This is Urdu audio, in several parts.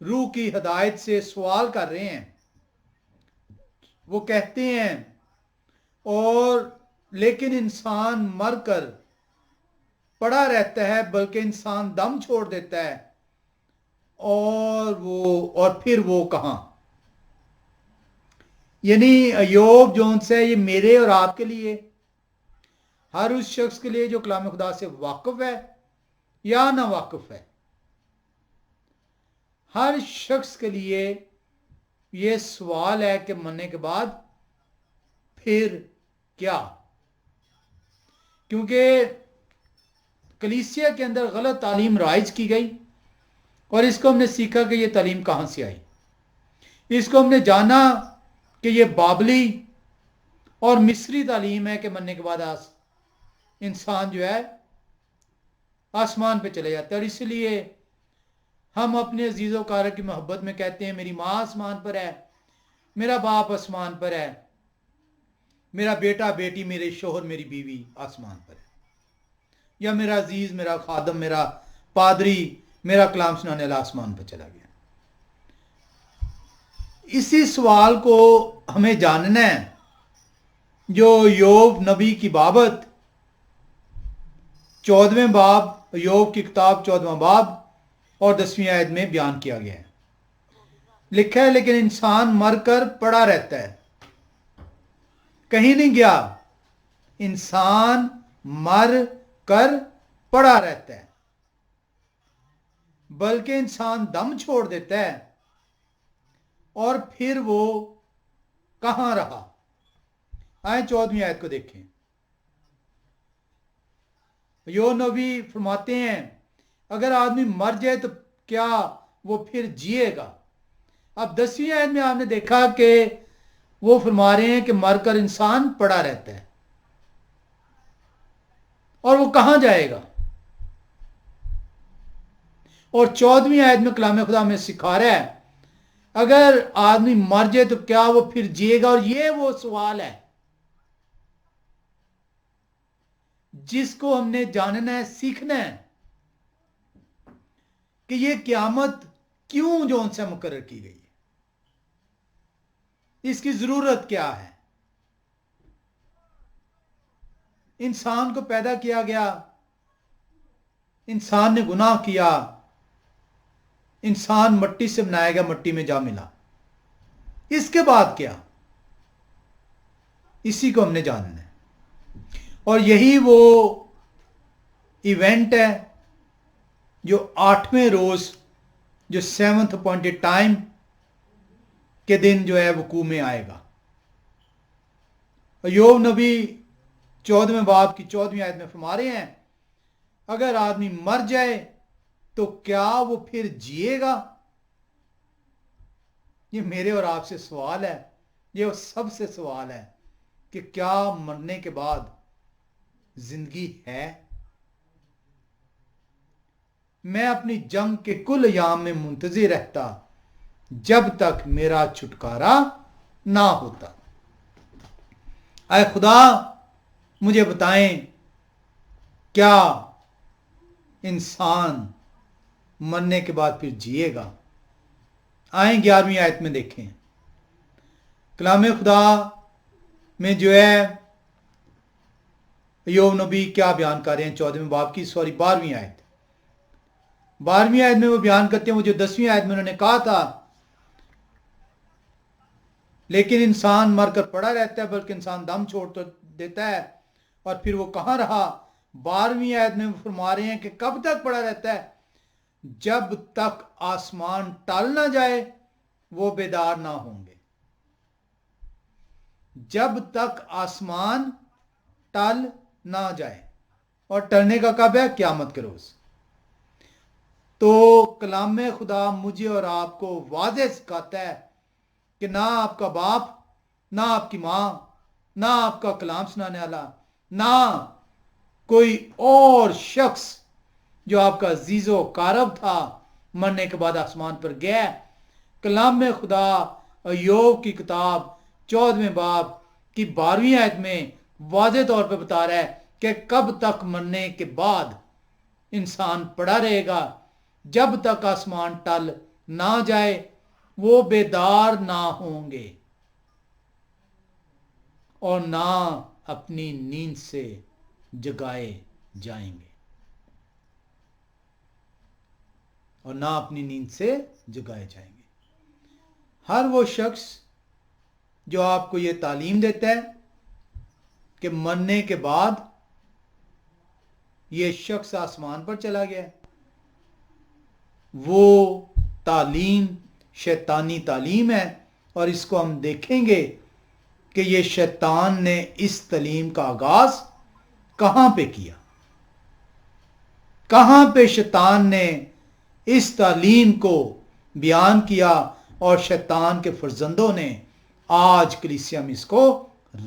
روح کی ہدایت سے سوال کر رہے ہیں. وہ کہتے ہیں اور لیکن انسان مر کر پڑا رہتا ہے بلکہ انسان دم چھوڑ دیتا ہے اور پھر وہ کہاں. یعنی ایوب جونس ہے یہ میرے اور آپ کے لیے, ہر اس شخص کے لیے جو کلام خدا سے واقف ہے یا نہ واقف ہے, ہر شخص کے لیے یہ سوال ہے کہ مرنے کے بعد پھر کیا. کیونکہ کلیسیا کے اندر غلط تعلیم رائج کی گئی اور اس کو ہم نے سیکھا کہ یہ تعلیم کہاں سے آئی. اس کو ہم نے جانا کہ یہ بابلی اور مصری تعلیم ہے کہ مرنے کے بعد انسان جو ہے آسمان پہ چلے جاتا ہے. اور اس لیے ہم اپنے عزیز و کارہ کی محبت میں کہتے ہیں میری ماں آسمان پر ہے, میرا باپ آسمان پر ہے, میرا بیٹا بیٹی میرے شوہر میری بیوی آسمان پر ہے, یا میرا عزیز میرا خادم میرا پادری میرا کلام سنانے والا آسمان پر چلا گیا. اسی سوال کو ہمیں جاننا ہے جو ایوب نبی کی بابت 14ویں باب, ایوب کی کتاب 14واں باب اور 10ویں آیت میں بیان کیا گیا ہے. لکھا ہے لیکن انسان مر کر پڑا رہتا ہے, کہیں نہیں گیا, انسان مر کر پڑا رہتا ہے بلکہ انسان دم چھوڑ دیتا ہے اور پھر وہ کہاں رہا. آئیں 14ویں آیت کو دیکھیں. یو نبی فرماتے ہیں اگر آدمی مر جائے تو کیا وہ پھر جیے گا. اب 10ویں آیت میں آپ نے دیکھا کہ وہ فرما رہے ہیں کہ مر کر انسان پڑا رہتا ہے اور وہ کہاں جائے گا. اور 14ویں آیت میں کلام خدا میں سکھا رہا ہے اگر آدمی مر جائے تو کیا وہ پھر جیے گا. اور یہ وہ سوال ہے جس کو ہم نے جاننا ہے, سیکھنا ہے کہ یہ قیامت کیوں جو ان سے مقرر کی گئی ہے, اس کی ضرورت کیا ہے. انسان کو پیدا کیا گیا, انسان نے گناہ کیا, انسان مٹی سے بنایا گیا, مٹی میں جا ملا. اس کے بعد کیا, اسی کو ہم نے جاننا ہے. اور یہی وہ ایونٹ ہے جو 8ویں روز جو 7th اپوائنٹڈ ٹائم کے دن جو ہے وقوع میں آئے گا. ایوب نبی 14ویں باب کی 14ویں آیت میں فرما رہے ہیں اگر آدمی مر جائے تو کیا وہ پھر جیے گا. یہ میرے اور آپ سے سوال ہے, یہ سب سے سوال ہے کہ کیا مرنے کے بعد زندگی ہے. میں اپنی جنگ کے کل ایام میں منتظر رہتا جب تک میرا چھٹکارا نہ ہوتا. اے خدا مجھے بتائیں کیا انسان مرنے کے بعد پھر جیے گا. آئیں 11ویں آیت میں دیکھیں کلام خدا میں جو ہے ایوب نبی کیا بیان کر رہے ہیں. 14ویں باب کی 12ویں آیت, 12ویں آیت میں وہ بیان کرتے ہیں وہ جو 10ویں آیت میں انہوں نے کہا تھا لیکن انسان مر کر پڑا رہتا ہے بلکہ انسان دم چھوڑ دیتا ہے اور پھر وہ کہاں رہا. 12ویں آیت میں وہ فرما رہے ہیں کہ کب تک پڑا رہتا ہے, جب تک آسمان ٹل نہ جائے وہ بیدار نہ ہوں گے. جب تک آسمان ٹل نہ جائے, اور ٹلنے کا کب ہے, قیامت کے روز. تو کلام خدا مجھے اور آپ کو واضح سکھاتا ہے کہ نہ آپ کا باپ, نہ آپ کی ماں, نہ آپ کا کلام سنانے والا, نہ کوئی اور شخص جو آپ کا عزیز و قارب تھا مرنے کے بعد آسمان پر گیا. کلام خدا ایوب کی کتاب 14ویں باب کی 12ویں آیت میں واضح طور پہ بتا رہا ہے کہ کب تک مرنے کے بعد انسان پڑا رہے گا, جب تک آسمان ٹل نہ جائے وہ بیدار نہ ہوں گے اور نہ اپنی نیند سے جگائے جائیں گے، اور نہ اپنی نیند سے جگائے جائیں گے۔ ہر وہ شخص جو آپ کو یہ تعلیم دیتا ہے کہ مرنے کے بعد یہ شخص آسمان پر چلا گیا، وہ تعلیم شیطانی تعلیم ہے، اور اس کو ہم دیکھیں گے کہ یہ شیطان نے اس تعلیم کا آغاز کہاں پہ کیا، کہاں پہ شیطان نے اس تعلیم کو بیان کیا، اور شیطان کے فرزندوں نے آج کلیسیا میں اس کو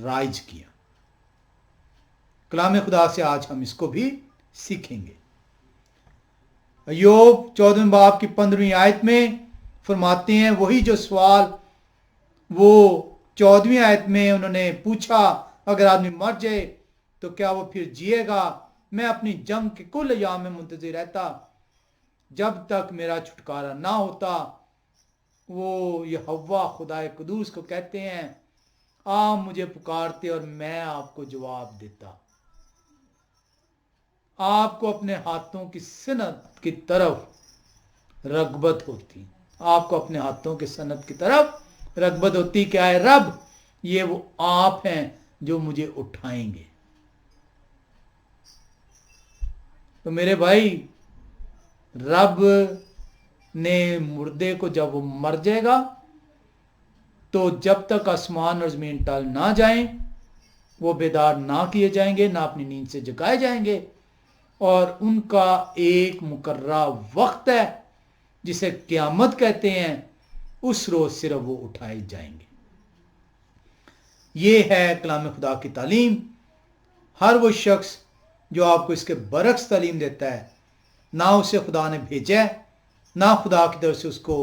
رائج کیا۔ کلام خدا سے آج ہم اس کو بھی سیکھیں گے۔ ایوب 14 باب کی 15 آیت میں فرماتے ہیں وہی جو سوال وہ 14 آیت میں انہوں نے پوچھا، اگر آدمی مر جائے تو کیا وہ پھر جیے گا؟ میں اپنی جنگ کے کل ایام میں منتظر رہتا جب تک میرا چھٹکارا نہ ہوتا۔ وہ یہوہ خدائے قدوس کو کہتے ہیں آپ مجھے پکارتے اور میں آپ کو جواب دیتا، آپ کو اپنے ہاتھوں کی صنعت کی طرف رغبت ہوتی، آپ کو اپنے ہاتھوں کی صنعت کی طرف رغبت ہوتی کہ اے رب یہ وہ آپ ہیں جو مجھے اٹھائیں گے۔ تو میرے بھائی، رب نے مردے کو جب وہ مر جائے گا تو جب تک آسمان اور زمین ٹل نہ جائیں وہ بیدار نہ کیے جائیں گے، نہ اپنی نیند سے جگائے جائیں گے، اور ان کا ایک مقررہ وقت ہے جسے قیامت کہتے ہیں، اس روز صرف وہ اٹھائے جائیں گے۔ یہ ہے کلام خدا کی تعلیم۔ ہر وہ شخص جو آپ کو اس کے برعکس تعلیم دیتا ہے، نہ اسے خدا نے بھیجا ہے، نہ خدا کی طرف سے اس کو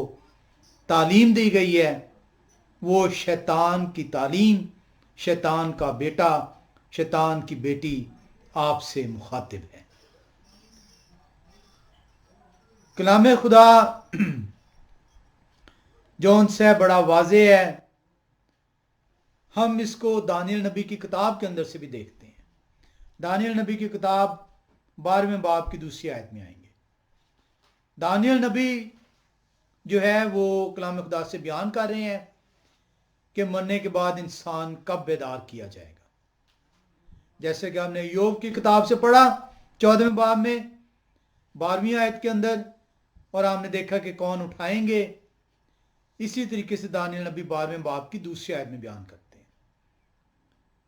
تعلیم دی گئی ہے، وہ شیطان کی تعلیم، شیطان کا بیٹا، شیطان کی بیٹی آپ سے مخاطب ہے۔ کلام خدا جو ان سے بڑا واضح ہے، ہم اس کو دانیل نبی کی کتاب کے اندر سے بھی دیکھتے ہیں۔ دانیل نبی کی کتاب 12ویں باب کی 2 آیت میں آئیں گے۔ دانیل نبی جو ہے وہ کلام خدا سے بیان کر رہے ہیں کہ مرنے کے بعد انسان کب بیدار کیا جائے گا۔ جیسے کہ ہم نے ایوب کی کتاب سے پڑھا 14ویں باب میں 12ویں آیت کے اندر، اور ہم نے دیکھا کہ کون اٹھائیں گے، اسی طریقے سے دانیل نبی 12ویں باب کی 2 آیت میں بیان کرتے ہیں۔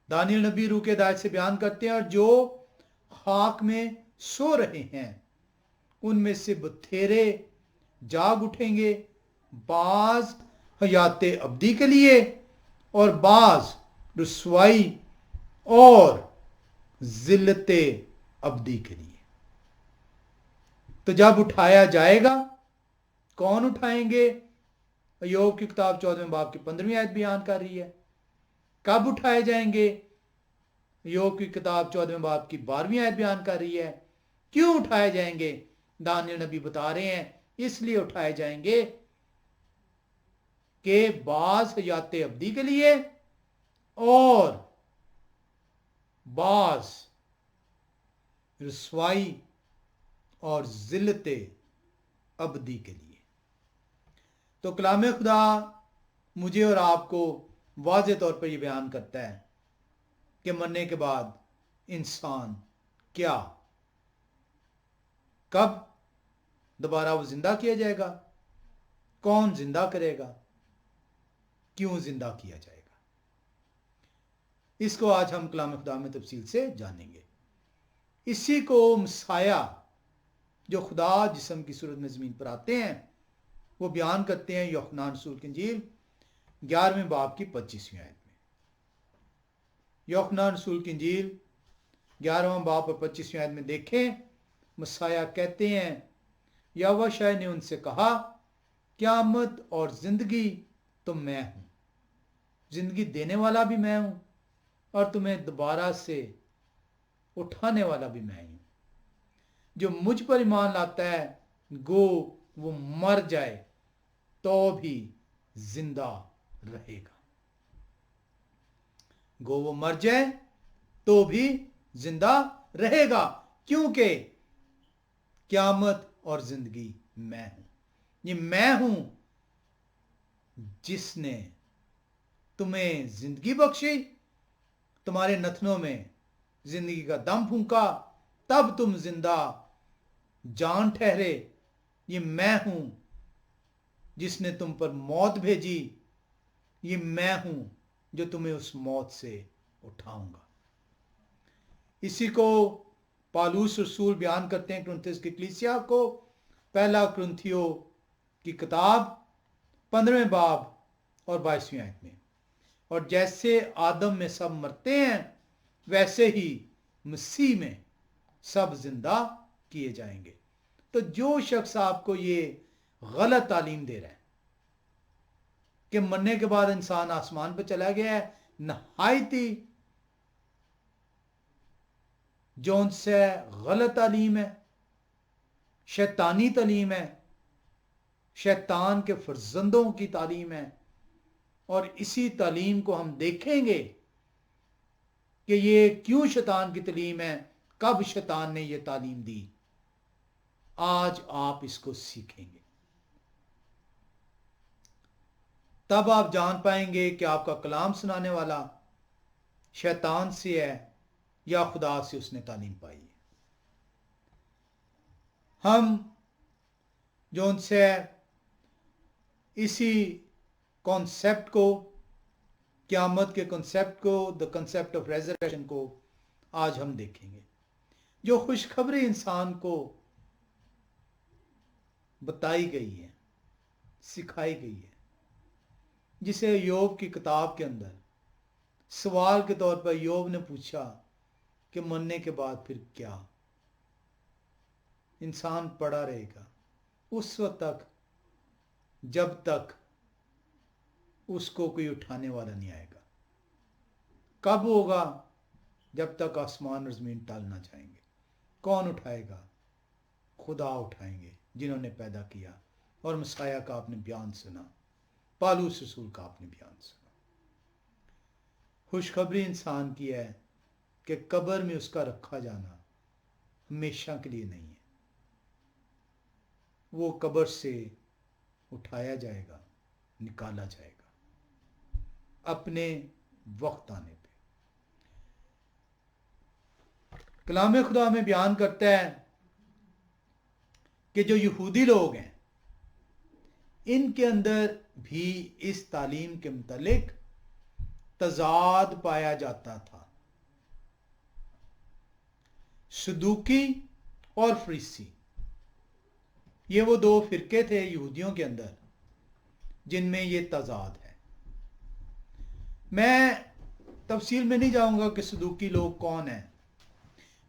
دانیل نبی روح کے ہدایت سے بیان کرتے ہیں، اور جو خاک میں سو رہے ہیں ان میں سے بتھیرے جاگ اٹھیں گے، بعض حیات ابدی کے لیے اور بعض رسوائی اور ذلت ابدی کے لیے۔ تو جب اٹھایا جائے گا، کون اٹھائیں گے؟ ایوب کی کتاب 14ویں باب کی 15ویں آیت بیان کر رہی ہے۔ کب اٹھائے جائیں گے؟ ایوب کی کتاب 14ویں باب کی 12ویں آیت بیان کر رہی ہے۔ کیوں اٹھائے جائیں گے؟ دانیل نبی بتا رہے ہیں اس لیے اٹھائے جائیں گے کہ بعض حیات ابدی کے لیے اور بعض رسوائی اور ذلت ابدی کے لیے۔ تو کلام خدا مجھے اور آپ کو واضح طور پر یہ بیان کرتا ہے کہ مرنے کے بعد انسان کیا، کب دوبارہ وہ زندہ کیا جائے گا، کون زندہ کرے گا، کیوں زندہ کیا جائے گا۔ اس کو آج ہم کلام خدا میں تفصیل سے جانیں گے۔ اسی کو مسیح جو خدا جسم کی صورت میں زمین پر آتے ہیں وہ بیان کرتے ہیں یوحنا رسول کی انجیل 11ویں باب کی 25ویں آیت میں۔ یوحنا رسول کی انجیل 11واں باب اور 25ویں آیت میں دیکھیں، مسیح کہتے ہیں یہوہ شاہ نے ان سے کہا قیامت اور زندگی تو میں ہوں، زندگی دینے والا بھی میں ہوں اور تمہیں دوبارہ سے اٹھانے والا بھی میں ہوں۔ جو مجھ پر ایمان لاتا ہے گو وہ مر جائے تو بھی زندہ رہے گا. گو وہ مر جائے تو بھی زندہ رہے گا, کیونکہ قیامت اور زندگی میں ہوں. یہ میں ہوں جس نے تمہیں زندگی بخشی, تمہارے نتنوں میں زندگی کا دم پھونکا, تب تم زندہ جان ٹھہرے. یہ میں ہوں جس نے تم پر موت بھیجی, یہ میں ہوں جو تمہیں اس موت سے اٹھاؤں گا. اسی کو پالوس رسول بیان کرتے ہیں کرنتھیس کی کلیسیا کو, پہلا کرنتھیو کی کتاب 15 باب اور 22 آیت میں. اور جیسے آدم میں سب مرتے ہیں ویسے ہی مسیح میں سب زندہ کیے جائیں گے. تو جو شخص آپ کو یہ غلط تعلیم دے رہا ہے کہ مرنے کے بعد انسان آسمان پہ چلا گیا ہے, نہایت ہی جون سے غلط تعلیم ہے, شیطانی تعلیم ہے, شیطان کے فرزندوں کی تعلیم ہے. اور اسی تعلیم کو ہم دیکھیں گے کہ یہ کیوں شیطان کی تعلیم ہے, کب شیطان نے یہ تعلیم دی. آج آپ اس کو سیکھیں گے, تب آپ جان پائیں گے کہ آپ کا کلام سنانے والا شیطان سے ہے یا خدا سے اس نے تعلیم پائی ہے. ہم جو ان سے اسی کانسیپٹ کو, قیامت کے کانسیپٹ کو, دا کنسیپٹ آف ریزریکشن کو آج ہم دیکھیں گے, جو خوشخبری انسان کو بتائی گئی ہے, سکھائی گئی ہے, جسے ایوب کی کتاب کے اندر سوال کے طور پر ایوب نے پوچھا کہ مرنے کے بعد پھر کیا. انسان پڑا رہے گا اس وقت تک جب تک اس کو کوئی اٹھانے والا نہیں آئے گا. کب ہوگا؟ جب تک آسمان اور زمین ٹل نہ جائیں گے. کون اٹھائے گا؟ خدا اٹھائیں گے جنہوں نے پیدا کیا. اور مسیح کا آپ نے بیان سنا, پالوس رسول کا آپ نے بیان سنا. خوشخبری انسان کی ہے کہ قبر میں اس کا رکھا جانا ہمیشہ کے لیے نہیں ہے. وہ قبر سے اٹھایا جائے گا, نکالا جائے گا اپنے وقت آنے پہ. کلام خدا میں بیان کرتا ہے کہ جو یہودی لوگ ہیں ان کے اندر بھی اس تعلیم کے متعلق تضاد پایا جاتا تھا. صدوقی اور فریسی, یہ وہ دو فرقے تھے یہودیوں کے اندر جن میں یہ تضاد ہے. میں تفصیل میں نہیں جاؤں گا کہ صدوقی لوگ کون ہیں.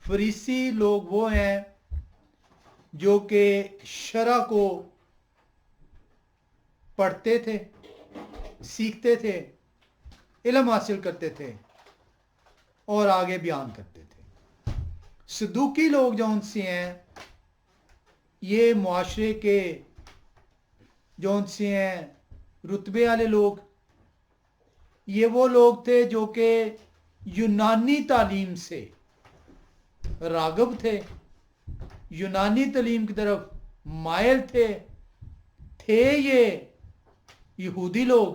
فریسی لوگ وہ ہیں جو کہ شرع کو پڑھتے تھے, سیکھتے تھے, علم حاصل کرتے تھے اور آگے بیان کرتے تھے. صدوقی لوگ جو ان سے ہیں یہ معاشرے کے جو ان سے ہیں رتبے والے لوگ, یہ وہ لوگ تھے جو کہ یونانی تعلیم سے راغب تھے, یونانی تعلیم کی طرف مائل تھے یہ یہودی لوگ,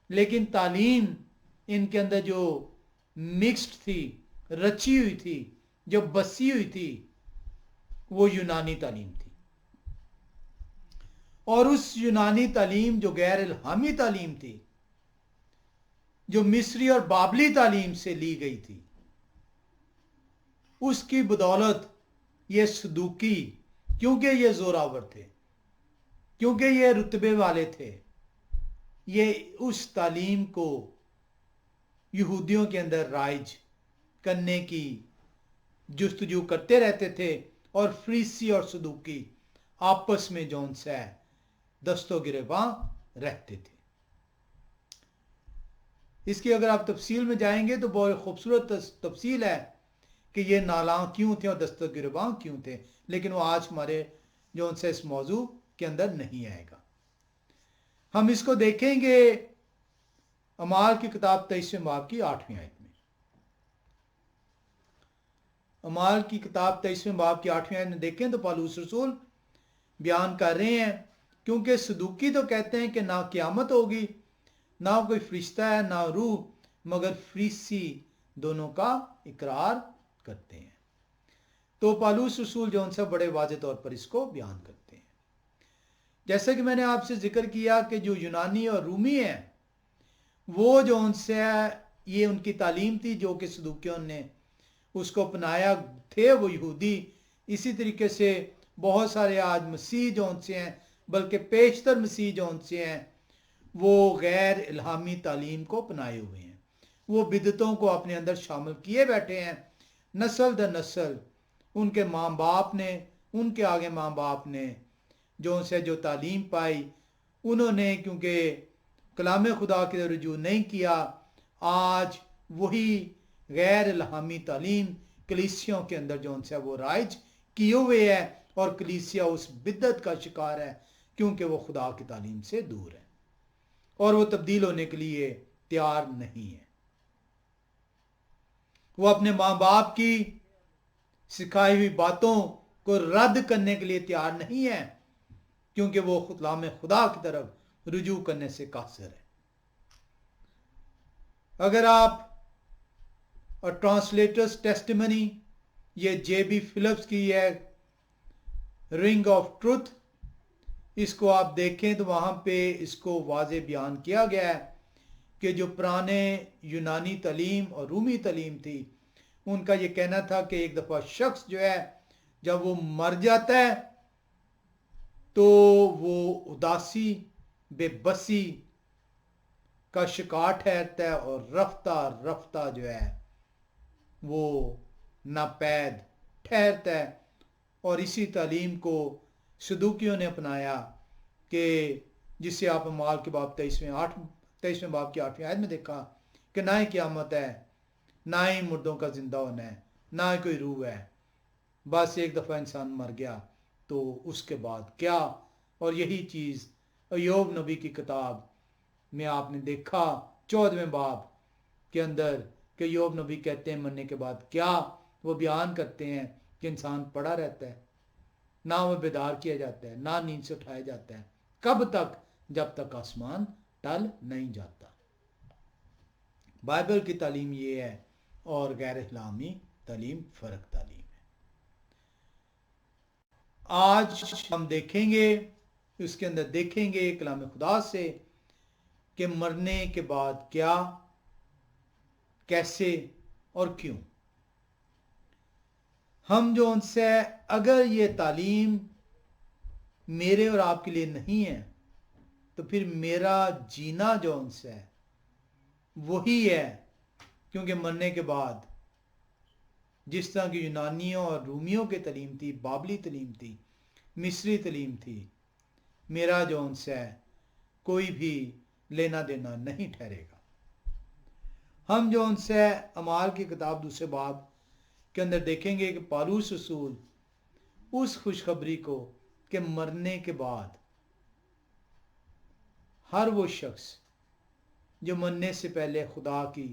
لیکن تعلیم ان کے اندر جو مکسڈ تھی, رچی ہوئی تھی, جو بسی ہوئی تھی, وہ یونانی تعلیم تھی. اور اس یونانی تعلیم جو غیر الہامی تعلیم تھی, جو مصری اور بابلی تعلیم سے لی گئی تھی, اس کی بدولت یہ صدوقی, کیونکہ یہ زوراور تھے, کیونکہ یہ رتبے والے تھے, یہ اس تعلیم کو یہودیوں کے اندر رائج کرنے کی جستجو کرتے رہتے تھے. اور فریسی اور صدوقی آپس میں جو ان سے دست و گریباں رہتے تھے. اس کی اگر آپ تفصیل میں جائیں گے تو بہت خوبصورت تفصیل ہے کہ یہ نالاں کیوں تھے اور دست و گریباں کیوں تھے, لیکن وہ آج ہمارے جو ان سے اس موضوع کے اندر نہیں آئے گا. ہم اس کو دیکھیں گے اعمال کی کتاب 23 باب کی 8ویں آیت میں. اعمال کی کتاب 23 باب کی 8ویں آیت میں دیکھیں تو پالوس رسول بیان کر رہے ہیں، کیونکہ صدوقی تو کہتے ہیں کہ نہ قیامت ہوگی، نہ کوئی فرشتہ ہے، نہ روح، مگر فریسی دونوں کا اقرار کرتے ہیں. تو پالوس رسول جو ان سے بڑے واضح طور پر اس کو بیان کرتے ہیں. جیسا کہ میں نے آپ سے ذکر کیا کہ جو یونانی اور رومی ہیں وہ جو ان سے یہ ان کی تعلیم تھی جو کہ صدوقیوں نے اس کو اپنایا تھے، وہ یہودی. اسی طریقے سے بہت سارے آج مسیح جو ان سے ہیں، بلکہ پیشتر مسیح جو ان سے ہیں، وہ غیر الہامی تعلیم کو اپنائے ہوئے ہیں. وہ بدعتوں کو اپنے اندر شامل کیے بیٹھے ہیں. نسل در نسل ان کے ماں باپ نے، ان کے آگے ماں باپ نے جو ان سے جو تعلیم پائی، انہوں نے کیونکہ کلام خدا کی رجوع نہیں کیا، آج وہی غیر الہامی تعلیم کلیسیوں کے اندر جو ان سے وہ رائج کیے ہوئے ہے، اور کلیسیا اس بدعت کا شکار ہے کیونکہ وہ خدا کی تعلیم سے دور ہے اور وہ تبدیل ہونے کے لیے تیار نہیں ہے. وہ اپنے ماں باپ کی سکھائی ہوئی باتوں کو رد کرنے کے لیے تیار نہیں ہے کیونکہ وہ کلام خدا کی طرف رجوع کرنے سے قاصر ہے. اگر آپ ٹرانسلیٹرز ٹیسٹیمنی، یہ جے بی فلپس کی ہے رنگ آف ٹروتھ، اس کو آپ دیکھیں تو وہاں پہ اس کو واضح بیان کیا گیا ہے کہ جو پرانے یونانی تعلیم اور رومی تعلیم تھی، ان کا یہ کہنا تھا کہ ایک دفعہ شخص جو ہے جب وہ مر جاتا ہے تو وہ اداسی، بے بسی کا شکار ٹھہرتا ہے اور رفتہ رفتہ جو ہے وہ ناپید ٹھہرتا ہے. اور اسی تعلیم کو صدوقیوں نے اپنایا کہ جسے آپ اعمال کے باب 23 باب کی 8ویں آیت میں دیکھا کہ نہ ہی قیامت ہے، نہ ہی مردوں کا زندہ ہونا ہے، نہ ہی کوئی روح ہے. بس ایک دفعہ انسان مر گیا تو اس کے بعد کیا؟ اور یہی چیز ایوب نبی کی کتاب میں آپ نے دیکھا 14ویں باب کے اندر کہ ایوب نبی کہتے ہیں مرنے کے بعد کیا. وہ بیان کرتے ہیں کہ انسان پڑا رہتا ہے، نہ وہ بیدار کیا جاتا ہے، نہ نیند سے اٹھایا جاتا ہے. کب تک؟ جب تک آسمان ٹل نہیں جاتا. بائبل کی تعلیم یہ ہے اور غیر اسلامی تعلیم فرق تعلیم ہے. آج ہم دیکھیں گے، اس کے اندر دیکھیں گے کلام خدا سے کہ مرنے کے بعد کیا، کیسے اور کیوں. ہم جو ان سے اگر یہ تعلیم میرے اور آپ کے لیے نہیں ہے تو پھر میرا جینا جو ان سے ہے وہی ہے، کیونکہ مرنے کے بعد جس طرح کی یونانیوں اور رومیوں کی تعلیم تھی، بابلی تعلیم تھی، مصری تعلیم تھی، میرا جو ان سے ہے کوئی بھی لینا دینا نہیں ٹھہرے گا. ہم جو ان سے اعمال کی کتاب 2 باب کے اندر دیکھیں گے کہ پالوس رسول اس خوشخبری کو کہ مرنے کے بعد ہر وہ شخص جو مرنے سے پہلے خدا کی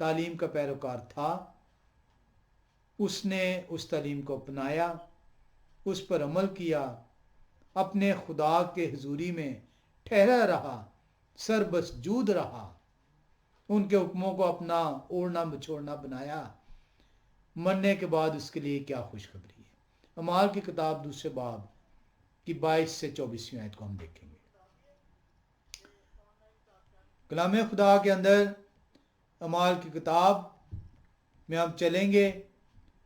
تعلیم کا پیروکار تھا، اس نے اس تعلیم کو اپنایا، اس پر عمل کیا، اپنے خدا کے حضوری میں ٹھہرا رہا، سربسجود رہا، ان کے حکموں کو اپنا اوڑھنا بچھوڑنا بنایا. مرنے کے بعد اس کے لیے کیا خوشخبری ہے. اعمال کی کتاب 2 باب کی 22 سے 24ویں آیت کو ہم دیکھیں گے. کلام خدا کے اندر اعمال کی کتاب میں ہم چلیں گے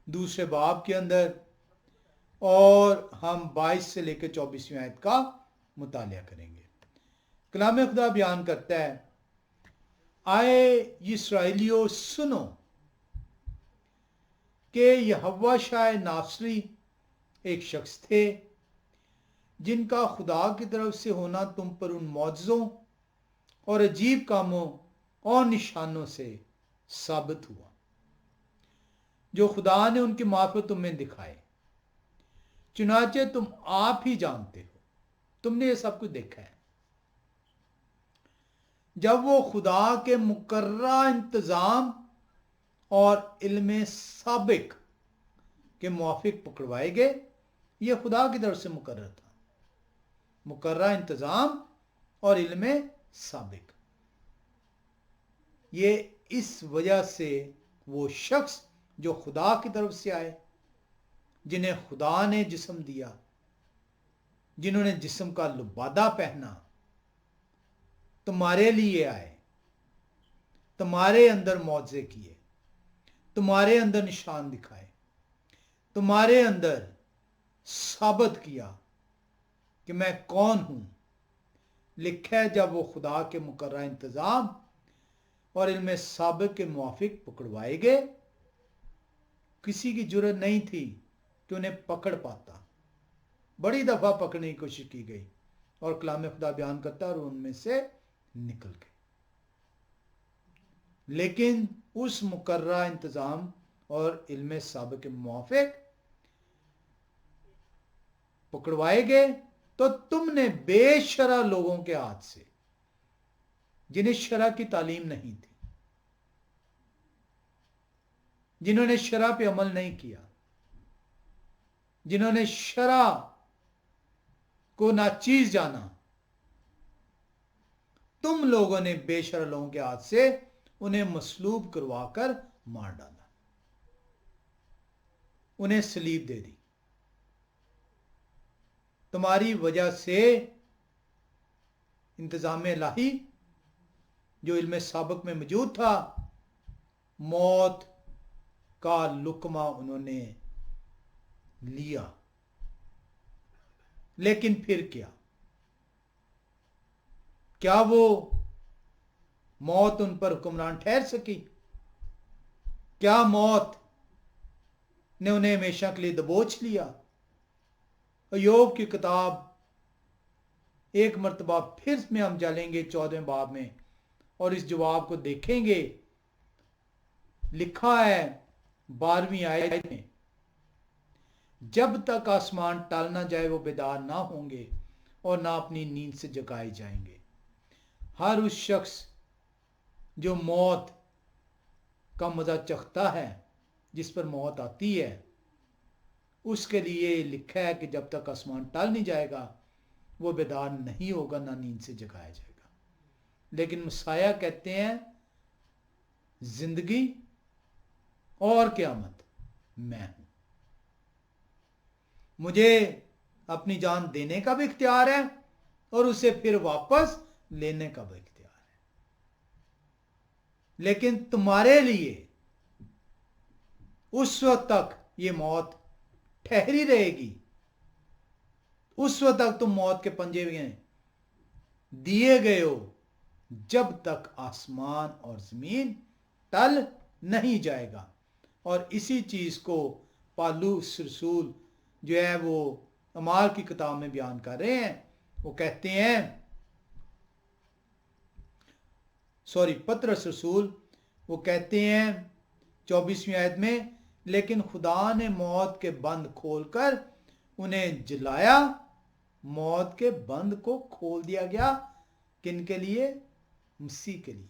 2 باب کے اندر اور ہم 22 سے لے کے 24ویں آیت کا مطالعہ کریں گے. کلام خدا بیان کرتا ہے، آئے اسرائیلیو سنو کہ یہوہ شاہ ناصری ایک شخص تھے جن کا خدا کی طرف سے ہونا تم پر ان معجزوں اور عجیب کاموں اور نشانوں سے ثابت ہوا جو خدا نے ان کی معرفت تم میں دکھائے. چنانچہ تم آپ ہی جانتے ہو، تم نے یہ سب کچھ دیکھا ہے. جب وہ خدا کے مقررہ انتظام اور علم سابق کے موافق پکڑوائے گئے. یہ خدا کی طرف سے مقرر تھا، مقررہ انتظام اور علم سابق. یہ اس وجہ سے وہ شخص جو خدا کی طرف سے آئے، جنہیں خدا نے جسم دیا، جنہوں نے جسم کا لبادہ پہنا، تمہارے لیے آئے، تمہارے اندر معجزے کیے، تمہارے اندر نشان دکھائے، تمہارے اندر ثابت کیا کہ میں کون ہوں. لکھا ہے جب وہ خدا کے مقررہ انتظام اور علم سابق کے موافق پکڑوائے گئے، کسی کی جرت نہیں تھی کہ انہیں پکڑ پاتا. بڑی دفعہ پکڑنے کی کوشش کی گئی اور کلام خدا بیان کرتا اور ان میں سے نکل گئے. لیکن اس مقررہ انتظام اور علم سابق کے موافق پکڑوائے گئے تو تم نے بے شرع لوگوں کے ہاتھ سے، جنہیں شرع کی تعلیم نہیں تھی، جنہوں نے شرع پہ عمل نہیں کیا، جنہوں نے شرع کو ناچیز جانا، تم لوگوں نے بے شرع لوگوں کے ہاتھ سے انہیں مصلوب کروا کر مار ڈالا، انہیں صلیب دے دی. تمہاری وجہ سے انتظام الہی جو علم سابق میں موجود تھا، موت کا لقمہ انہوں نے لیا. لیکن پھر کیا وہ موت ان پر حکمران ٹھہر سکی؟ کیا موت نے انہیں ہمیشہ کے لیے دبوچ لیا؟ ایوب کی کتاب ایک مرتبہ پھر میں ہم چلیں گے 14 باب میں اور اس جواب کو دیکھیں گے. لکھا ہے 12ویں آیت میں، جب تک آسمان ٹل نہ جائے وہ بیدار نہ ہوں گے اور نہ اپنی نیند سے جگائے جائیں گے. ہر اس شخص جو موت کا مزہ چکھتا ہے، جس پر موت آتی ہے، اس کے لیے لکھا ہے کہ جب تک آسمان ٹل نہیں جائے گا وہ بیدار نہیں ہوگا، نہ نیند سے جگایا جائے گا. لیکن مسیح کہتے ہیں زندگی اور قیامت میں ہوں، مجھے اپنی جان دینے کا بھی اختیار ہے اور اسے پھر واپس لینے کا بھی اختیار ہے. لیکن تمہارے لیے اس وقت تک یہ موت ٹھہری رہے گی، اس وقت تک تم موت کے پنجے میں دیے گئے ہو جب تک آسمان اور زمین ٹل نہیں جائے گا. اور اسی چیز کو پالوس رسول جو ہے وہ اعمال کی کتاب میں بیان کر رہے ہیں. وہ کہتے ہیں پطرس رسول وہ کہتے ہیں 24ویں آیت میں، لیکن خدا نے موت کے بند کھول کر انہیں جلایا. موت کے بند کو کھول دیا گیا، کن کے لیے؟ مسیح کے لیے.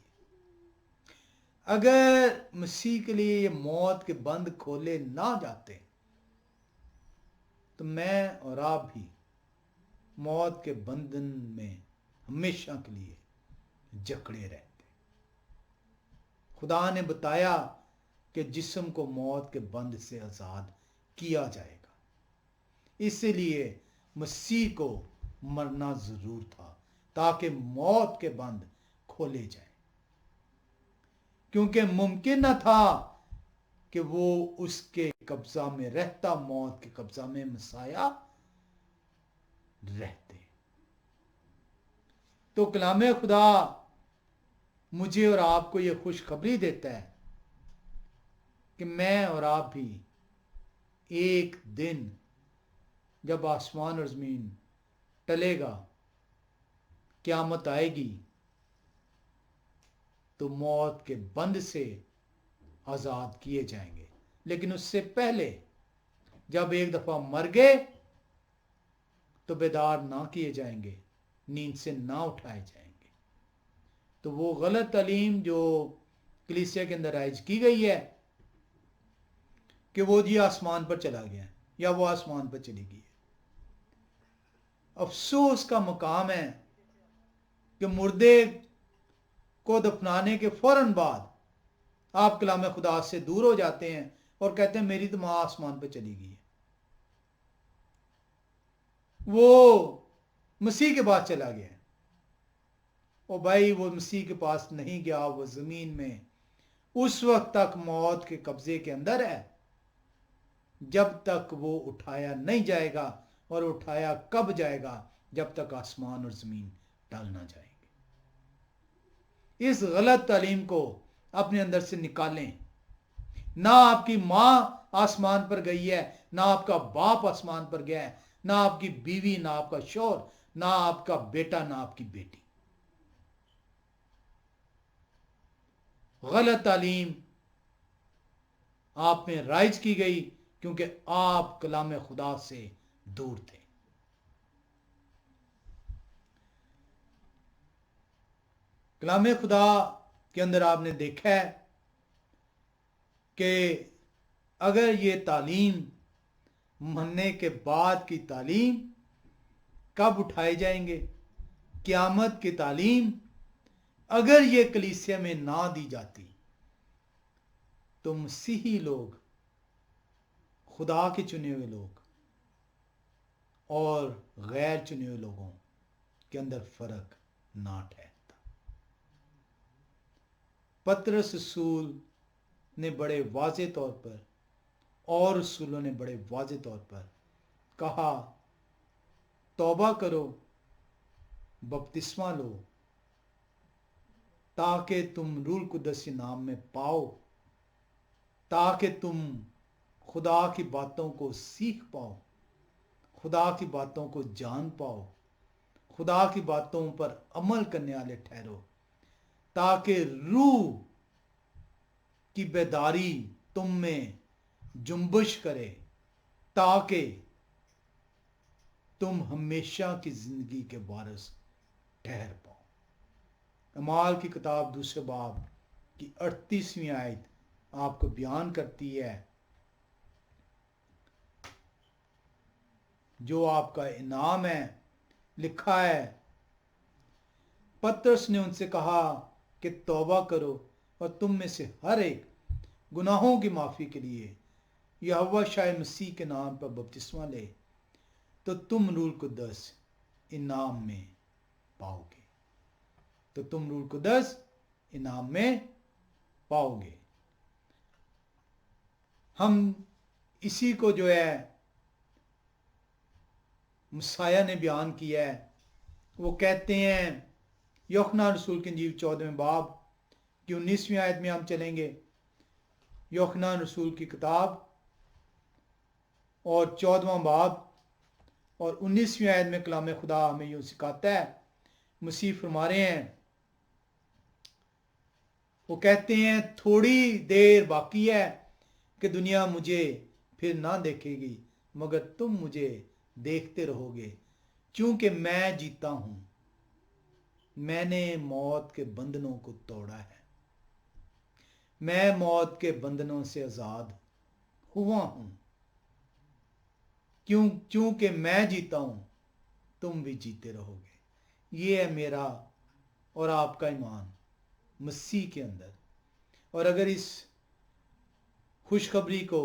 اگر مسیح کے لیے یہ موت کے بند کھولے نہ جاتے تو میں اور آپ بھی موت کے بندھن میں ہمیشہ کے لیے جکڑے رہتے. خدا نے بتایا کہ جسم کو موت کے بند سے آزاد کیا جائے گا، اس لیے مسیح کو مرنا ضرور تھا تاکہ موت کے بند کھولے جائیں، کیونکہ ممکن نہ تھا کہ وہ اس کے قبضہ میں رہتا، موت کے قبضہ میں مسیح رہتے. تو کلام خدا مجھے اور آپ کو یہ خوشخبری دیتا ہے کہ میں اور آپ بھی ایک دن جب آسمان اور زمین ٹلے گا، قیامت آئے گی، تو موت کے بند سے آزاد کیے جائیں گے. لیکن اس سے پہلے جب ایک دفعہ مر گئے تو بیدار نہ کیے جائیں گے، نیند سے نہ اٹھائے جائیں گے. تو وہ غلط تعلیم جو کلیسیا کے اندر رائج کی گئی ہے کہ وہ جی آسمان پر چلا گیا یا وہ آسمان پر چلی گئی ہے، افسوس کا مقام ہے کہ مردے کو دفنانے کے فوراً بعد آپ کلام خدا سے دور ہو جاتے ہیں اور کہتے ہیں میری تو ماں آسمان پہ چلی گئی ہے. وہ مسیح کے پاس چلا گیا اور بھائی وہ مسیح کے پاس نہیں گیا، وہ زمین میں اس وقت تک موت کے قبضے کے اندر ہے جب تک وہ اٹھایا نہیں جائے گا، اور اٹھایا کب جائے گا؟ جب تک آسمان اور زمین ٹل نہ جائیں گے. اس غلط تعلیم کو اپنے اندر سے نکالیں. نہ آپ کی ماں آسمان پر گئی ہے، نہ آپ کا باپ آسمان پر گیا ہے، نہ آپ کی بیوی، نہ آپ کا شوہر، نہ آپ کا بیٹا، نہ آپ کی بیٹی. غلط تعلیم آپ میں رائج کی گئی کیونکہ آپ کلام خدا سے دور تھے. کلام خدا کے اندر آپ نے دیکھا ہے کہ اگر یہ تعلیم مننے کے بعد کی تعلیم کب اٹھائے جائیں گے؟ قیامت کی تعلیم اگر یہ کلیسیا میں نہ دی جاتی تو مسیحی لوگ، خدا کے چنے ہوئے لوگ اور غیر چنے ہوئے لوگوں کے اندر فرق نہ ٹھہرتا. پطرس رسول نے بڑے واضح طور پر اور رسولوں نے بڑے واضح طور پر کہا توبہ کرو، بپتسمہ لو تاکہ تم روح القدس کے نام میں پاؤ، تاکہ تم خدا کی باتوں کو سیکھ پاؤ، خدا کی باتوں کو جان پاؤ، خدا کی باتوں پر عمل کرنے والے ٹھہرو، تاکہ روح کی بیداری تم میں جنبش کرے، تاکہ تم ہمیشہ کی زندگی کے وارث ٹھہر پاؤ. اعمال کی کتاب دوسرے باب کی 38ویں آیت آپ کو بیان کرتی ہے جو آپ کا انعام ہے. لکھا ہے پطرس نے ان سے کہا کہ توبہ کرو اور تم میں سے ہر ایک گناہوں کی معافی کے لیے یہوہ شاہ مسیح کے نام پر بپتسمہ لے تو تم روح القدس انعام میں پاؤ گے. تو تم روح القدس انعام میں پاؤ گے. ہم اسی کو جو ہے مسیح نے بیان کیا ہے. وہ کہتے ہیں یوحنا رسول کی انجیل 14ویں باب کی 19ویں آیت میں ہم چلیں گے. یوحنا رسول کی کتاب اور 14واں باب اور 19ویں آیت میں کلام خدا ہمیں یوں سکھاتا ہے. مسیح فرما رہے ہیں، وہ کہتے ہیں تھوڑی دیر باقی ہے کہ دنیا مجھے پھر نہ دیکھے گی، مگر تم مجھے دیکھتے رہو گے چونکہ میں جیتا ہوں. میں نے موت کے بندنوں کو توڑا ہے، میں موت کے بندنوں سے آزاد ہوا ہوں. چونکہ میں جیتا ہوں تم بھی جیتے رہو گے. یہ ہے میرا اور آپ کا ایمان مسیح کے اندر. اور اگر اس خوشخبری کو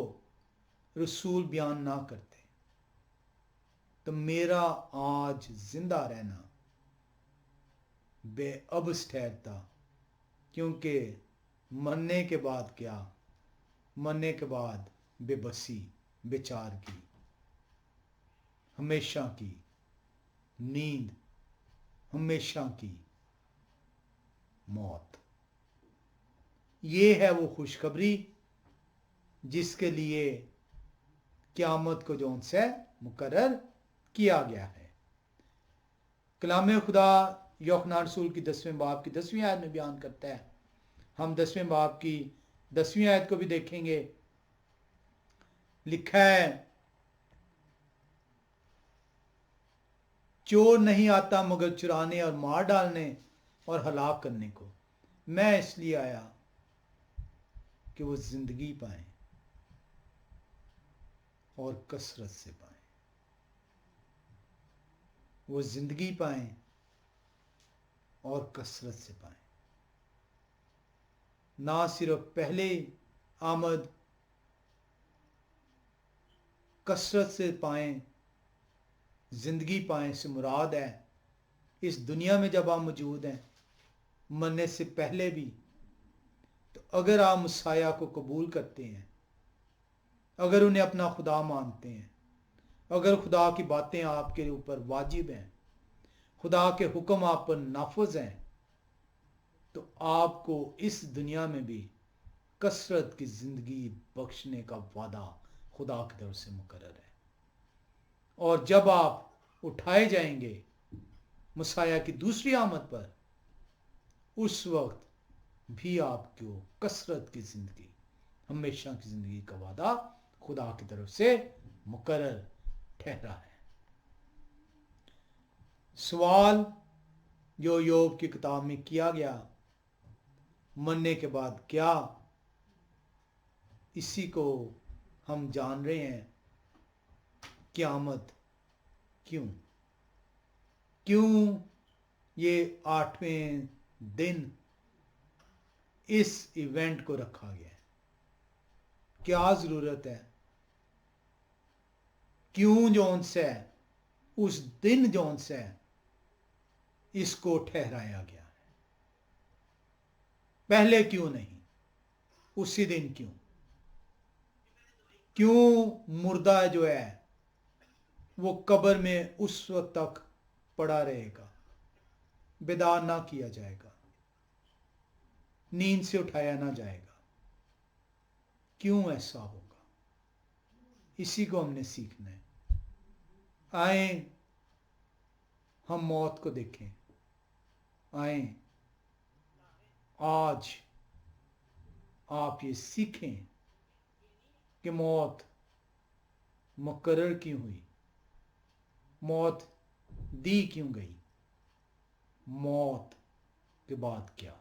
رسول بیان نہ کرتے تو میرا آج زندہ رہنا بے عبث ٹھہرتا، کیونکہ مرنے کے بعد کیا؟ مرنے کے بعد بے بسی، بے چار کی، ہمیشہ کی نیند، ہمیشہ کی موت. یہ ہے وہ خوشخبری جس کے لیے قیامت کو جو ان سے مقرر کیا گیا ہے. کلام خدا یوحنا رسول کی 10ویں باب کی 10ویں آیت میں بیان کرتا ہے. ہم 10ویں باب کی 10ویں آیت کو بھی دیکھیں گے. لکھا ہے چور نہیں آتا مگر چرانے اور مار ڈالنے، اور ہلاک کرنے کو، میں اس لیے آیا کہ وہ زندگی پائیں اور کثرت سے پائیں، وہ زندگی پائیں اور کثرت سے پائیں، نہ صرف پہلے آمد کثرت سے پائیں، زندگی پائیں سے مراد ہے اس دنیا میں جب آپ موجود ہیں مرنے سے پہلے بھی، تو اگر آپ مسیح کو قبول کرتے ہیں، اگر انہیں اپنا خدا مانتے ہیں، اگر خدا کی باتیں آپ کے اوپر واجب ہیں، خدا کے حکم آپ پر نافذ ہیں، تو آپ کو اس دنیا میں بھی کثرت کی زندگی بخشنے کا وعدہ خدا کی طرف سے مقرر ہے۔ اور جب آپ اٹھائے جائیں گے مسیح کی دوسری آمد پر، اس وقت بھی آپ کو کثرت کی زندگی، ہمیشہ کی زندگی کا وعدہ خدا کی طرف سے مقرر ٹھہرا ہے۔ سوال جو یوب کی کتاب میں کیا گیا، مرنے کے بعد کیا، اسی کو ہم جان رہے ہیں، قیامت کیوں؟ کیوں یہ 8ویں دن اس ایونٹ کو رکھا گیا ہے؟ کیا ضرورت ہے؟ کیوں جون سے اس دن جون سے اس کو ٹھہرایا گیا ہے؟ پہلے کیوں نہیں؟ اسی دن کیوں؟ کیوں مردہ جو ہے وہ قبر میں اس وقت تک پڑا رہے گا، بیدار نہ کیا جائے گا، نیند سے اٹھایا نہ جائے گا؟ کیوں ایسا ہوگا؟ اسی کو ہم نے سیکھنا ہے۔ آئیں ہم موت کو دیکھیں، آئیں آج آپ یہ سیکھیں کہ موت مقرر کیوں ہوئی، موت دی کیوں گئی، موت کے بعد کیا؟